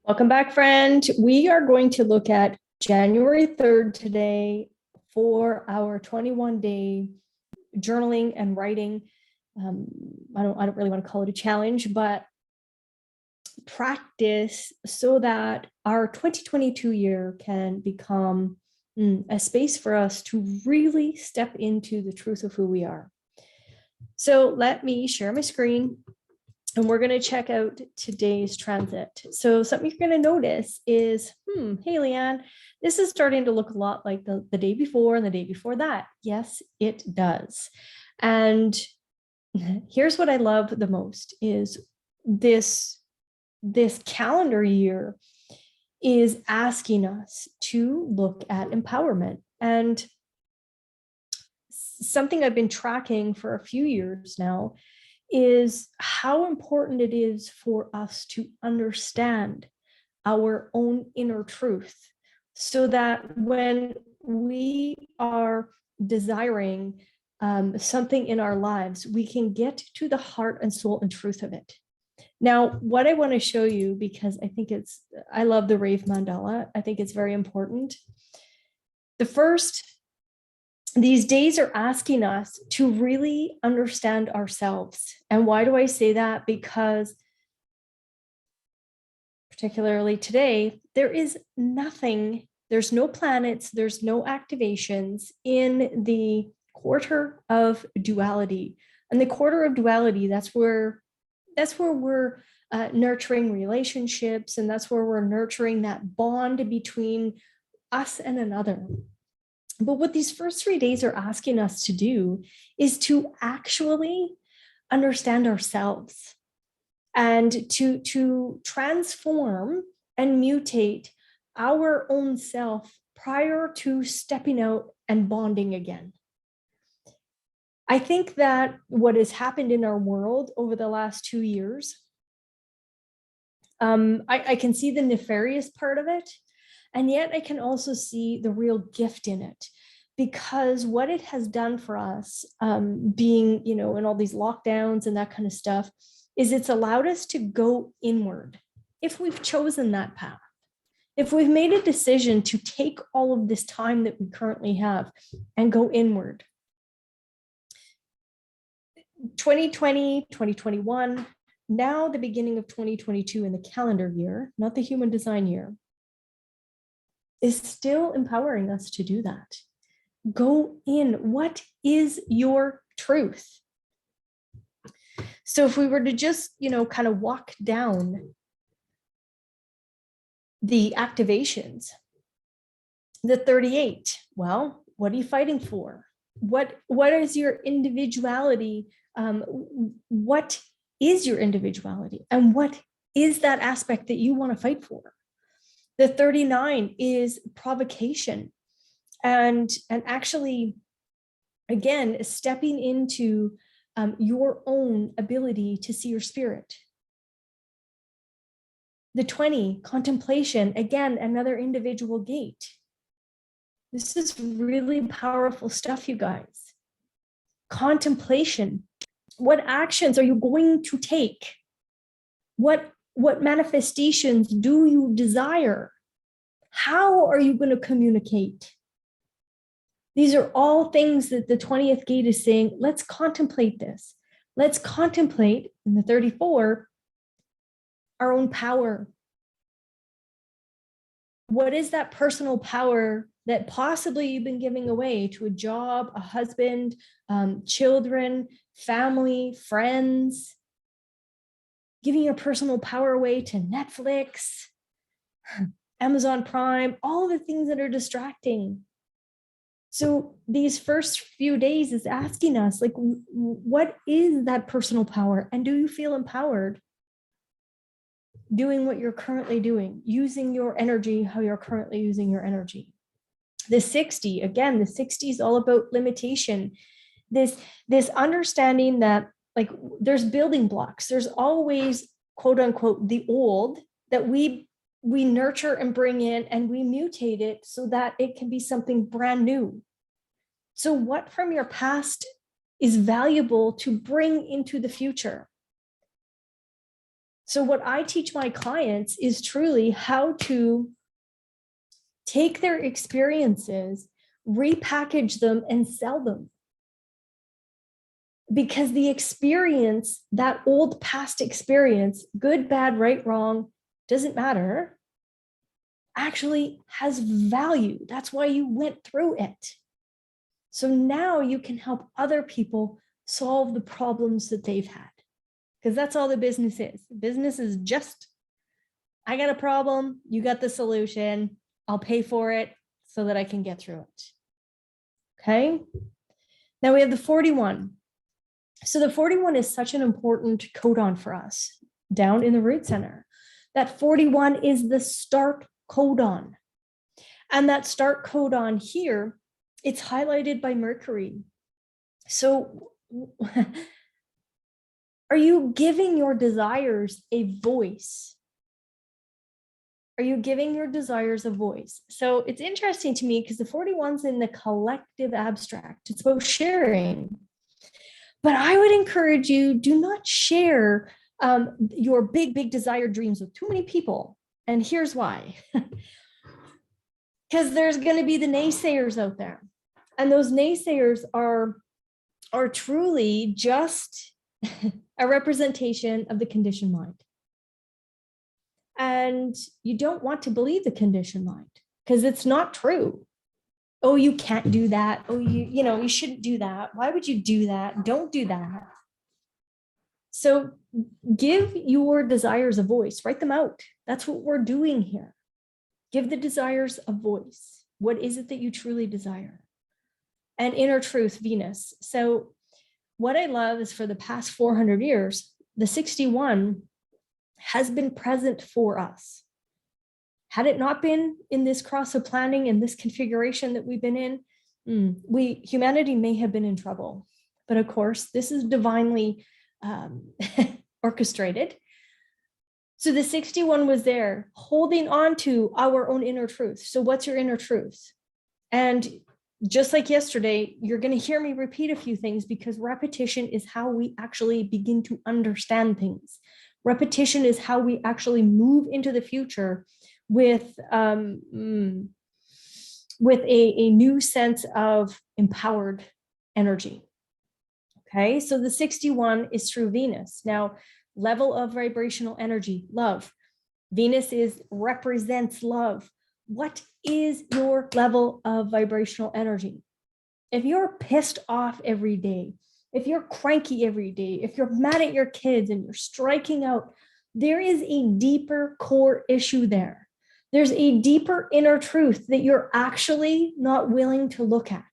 Welcome back, friend. We are going to look at January 3rd today for our 21-day journaling and writing. I don't really want to call it a challenge, but practice so that our 2022 year can become a space for us to really step into the truth of who we are. So let me share my screen. And we're going to check out today's transit. So something you're going to notice is, hey, Leanne, this is starting to look a lot like the day before and the day before that. Yes, it does. And here's what I love the most is this calendar year is asking us to look at empowerment. And something I've been tracking for a few years now is how important it is for us to understand our own inner truth so that when we are desiring something in our lives, we can get to the heart and soul and truth of it. Now, what I want to show you, because I love the Rave Mandala. I think it's very important. These days are asking us to really understand ourselves. And why do I say that? Because particularly today, there's no planets, there's no activations in the quarter of duality. And the quarter of duality, that's where we're nurturing relationships, and that's where we're nurturing that bond between us and another. But what these first 3 days are asking us to do is to actually understand ourselves and to transform and mutate our own self prior to stepping out and bonding again. I think that what has happened in our world over the last 2 years, I can see the nefarious part of it. And yet I can also see the real gift in it, because what it has done for us, being, in all these lockdowns and that kind of stuff, is it's allowed us to go inward. If we've chosen that path, if we've made a decision to take all of this time that we currently have and go inward. 2020, 2021, now the beginning of 2022 in the calendar year, not the human design year, is still empowering us to do that. Go in. What is your truth? So if we were to just, kind of walk down the activations, the 38, well, what are you fighting for? What is your individuality? What is your individuality? And what is that aspect that you want to fight for? The 39 is provocation, and actually, again, stepping into your own ability to see your spirit. The 20, contemplation, again, another individual gate. This is really powerful stuff, you guys. Contemplation. What actions are you going to take? What manifestations do you desire? How are you going to communicate? These are all things that the 20th gate is saying, let's contemplate this. Let's contemplate, in the 34, our own power. What is that personal power that possibly you've been giving away to a job, a husband, children, family, friends? Giving your personal power away to Netflix, Amazon Prime, all the things that are distracting. So these first few days is asking us, like, what is that personal power? And do you feel empowered doing what you're currently doing, using your energy, how you're currently using your energy? The 60, again, the 60 is all about limitation. This understanding that, like, there's building blocks. There's always, quote unquote, the old that we nurture and bring in, and we mutate it so that it can be something brand new. So what from your past is valuable to bring into the future? So what I teach my clients is truly how to take their experiences, repackage them, and sell them. Because the experience, that old past experience, good, bad, right, wrong, doesn't matter, actually has value. That's why you went through it. So now you can help other people solve the problems that they've had. Because that's all the business is. Business is just, I got a problem, you got the solution, I'll pay for it so that I can get through it. Okay. Now we have the 41. So the 41 is such an important codon for us down in the root center. That 41 is the start codon. And that start codon here, it's highlighted by Mercury. So are you giving your desires a voice? Are you giving your desires a voice? So it's interesting to me because the 41's in the collective abstract. It's about sharing. But I would encourage you, do not share your big, big desired dreams with too many people. And here's why. Because there's going to be the naysayers out there. And those naysayers are truly just a representation of the conditioned mind. And you don't want to believe the conditioned mind because it's not true. Oh, you can't do that. Oh, you shouldn't do that. Why would you do that? Don't do that. So give your desires a voice, write them out. That's what we're doing here. Give the desires a voice. What is it that you truly desire? And inner truth, Venus. So what I love is for the past 400 years, the 61 has been present for us. Had it not been in this cross of planning and this configuration that we've been in, humanity may have been in trouble. But of course, this is divinely orchestrated. So the 61 was there holding on to our own inner truth. So what's your inner truth? And just like yesterday, you're going to hear me repeat a few things because repetition is how we actually begin to understand things. Repetition is how we actually move into the future with a new sense of empowered energy. Okay, so the 61 is through Venus. Now, level of vibrational energy, love. Venus represents love. What is your level of vibrational energy? If you're pissed off every day, if you're cranky every day, if you're mad at your kids and you're striking out, there is a deeper core issue there. There's a deeper inner truth that you're actually not willing to look at.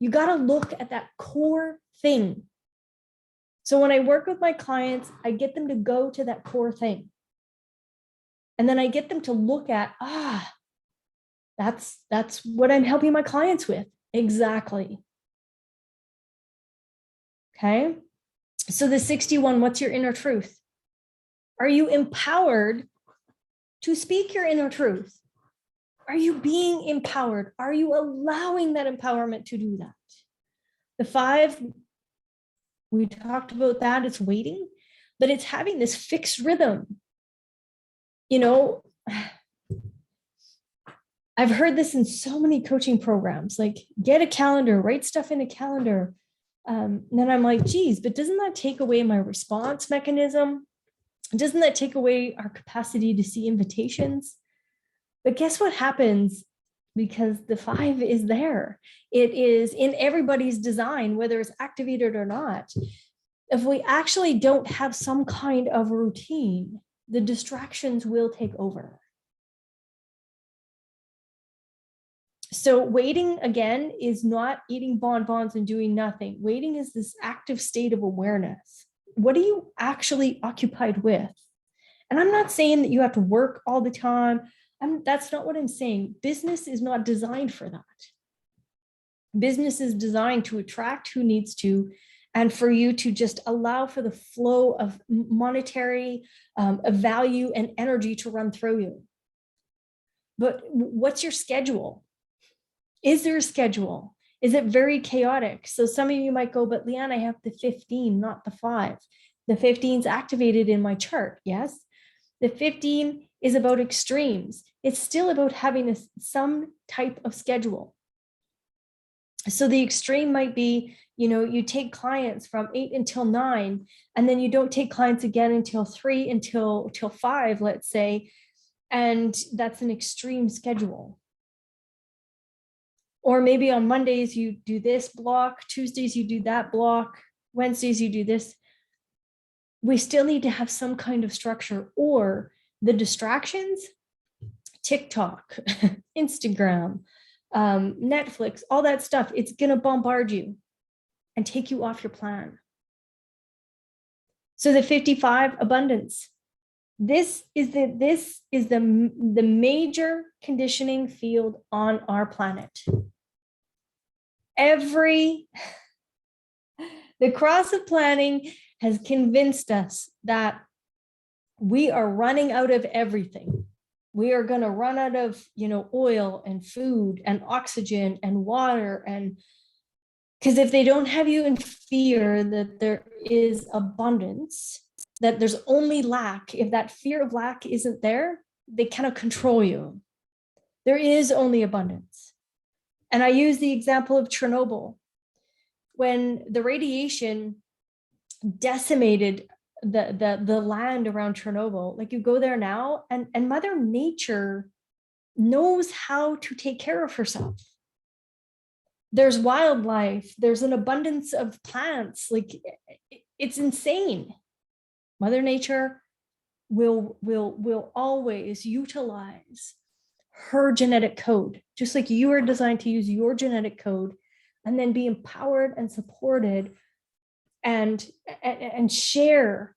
You got to look at that core thing. So when I work with my clients, I get them to go to that core thing. And then I get them to look at, that's what I'm helping my clients with. Exactly. Okay. So the 61, what's your inner truth? Are you empowered to speak your inner truth? Are you being empowered? Are you allowing that empowerment to do that? The 5, we talked about that, it's waiting, but it's having this fixed rhythm. I've heard this in so many coaching programs, like get a calendar, write stuff in a calendar. Then I'm like, geez, but doesn't that take away my response mechanism? Doesn't that take away our capacity to see invitations? But guess what happens? Because the 5 is there. It is in everybody's design, whether it's activated or not. If we actually don't have some kind of routine, the distractions will take over. So waiting, again, is not eating bonbons and doing nothing. Waiting is this active state of awareness. What are you actually occupied with? And I'm not saying that you have to work all the time. That's not what I'm saying. Business is not designed for that. Business is designed to attract who needs to, and for you to just allow for the flow of monetary value and energy to run through you. But what's your schedule? Is there a schedule? Is it very chaotic? So some of you might go, but Leanne, I have the 15, not the 5. The 15 is activated in my chart. Yes. The 15 is about extremes. It's still about having some type of schedule. So the extreme might be, you take clients from 8 until 9, and then you don't take clients again until 3 until 5, let's say. And that's an extreme schedule. Or maybe on Mondays you do this block, Tuesdays you do that block, Wednesdays you do this. We still need to have some kind of structure, or the distractions, TikTok, Instagram, Netflix, all that stuff, it's going to bombard you and take you off your plan. So the 55, abundance. This is the major conditioning field on our planet. The cross of planning has convinced us that we are running out of everything. We are going to run out of, oil and food and oxygen and water. And because if they don't have you in fear that there is abundance, that there's only lack, if that fear of lack isn't there, they cannot control you. There is only abundance. And I use the example of Chernobyl. When the radiation decimated the land around Chernobyl, like you go there now, and Mother Nature knows how to take care of herself. There's wildlife, there's an abundance of plants, like it's insane. Mother Nature will always utilize her genetic code, just like you are designed to use your genetic code, and then be empowered and supported and share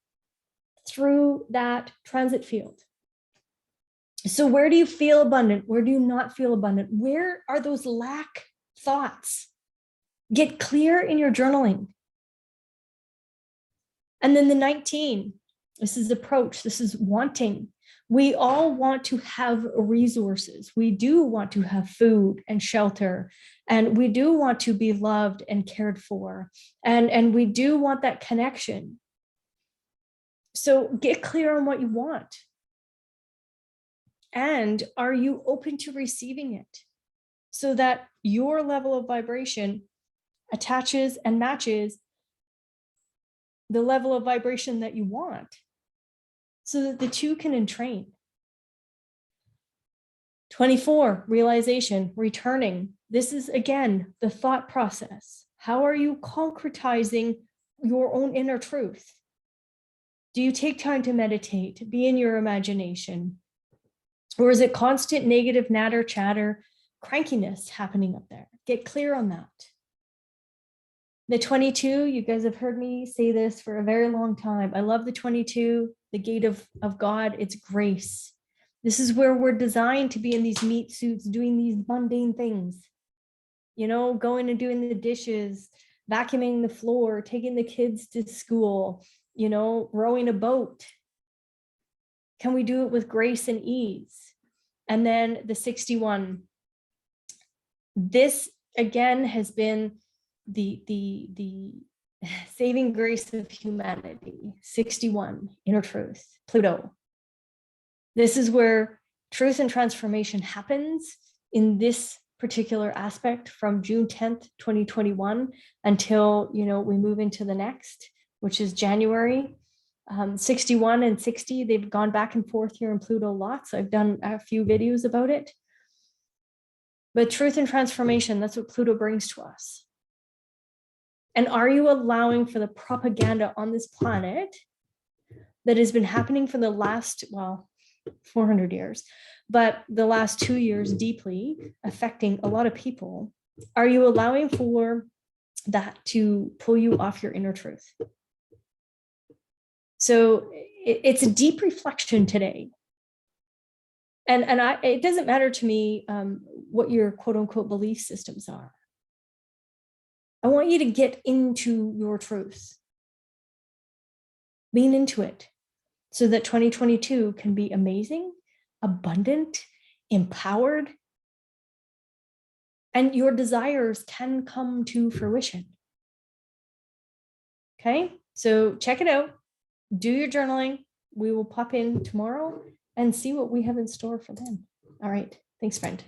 through that transit field. So where do you feel abundant? Where do you not feel abundant? Where are those lack thoughts? Get clear in your journaling. And then the 19, this is approach, this is wanting. We all want to have resources. We do want to have food and shelter, and we do want to be loved and cared for, and we do want that connection. So get clear on what you want. And are you open to receiving it so that your level of vibration attaches and matches the level of vibration that you want, so that the two can entrain. 24, realization, returning. This is, again, the thought process. How are you concretizing your own inner truth? Do you take time to meditate, be in your imagination? Or is it constant negative natter, chatter, crankiness happening up there? Get clear on that. The 22, you guys have heard me say this for a very long time. I love the 22, the gate of God. It's grace. This is where we're designed to be in these meat suits, doing these mundane things, going and doing the dishes, vacuuming the floor, taking the kids to school, rowing a boat. Can we do it with grace and ease? And then the 61, this again has been the saving grace of humanity. 61, inner truth, Pluto. This is where truth and transformation happens in this particular aspect from June 10th, 2021 until, we move into the next, which is January. 61 and 60, they've gone back and forth here in Pluto lots. I've done a few videos about it. But truth and transformation, that's what Pluto brings to us. And are you allowing for the propaganda on this planet that has been happening for the last, 400 years, but the last 2 years deeply affecting a lot of people? Are you allowing for that to pull you off your inner truth? So it's a deep reflection today. And it doesn't matter to me what your quote unquote belief systems are. I want you to get into your truth. Lean into it so that 2022 can be amazing, abundant, empowered, and your desires can come to fruition. Okay, so check it out. do your journaling. We will pop in tomorrow and see what we have in store for them. All right. Thanks, friend.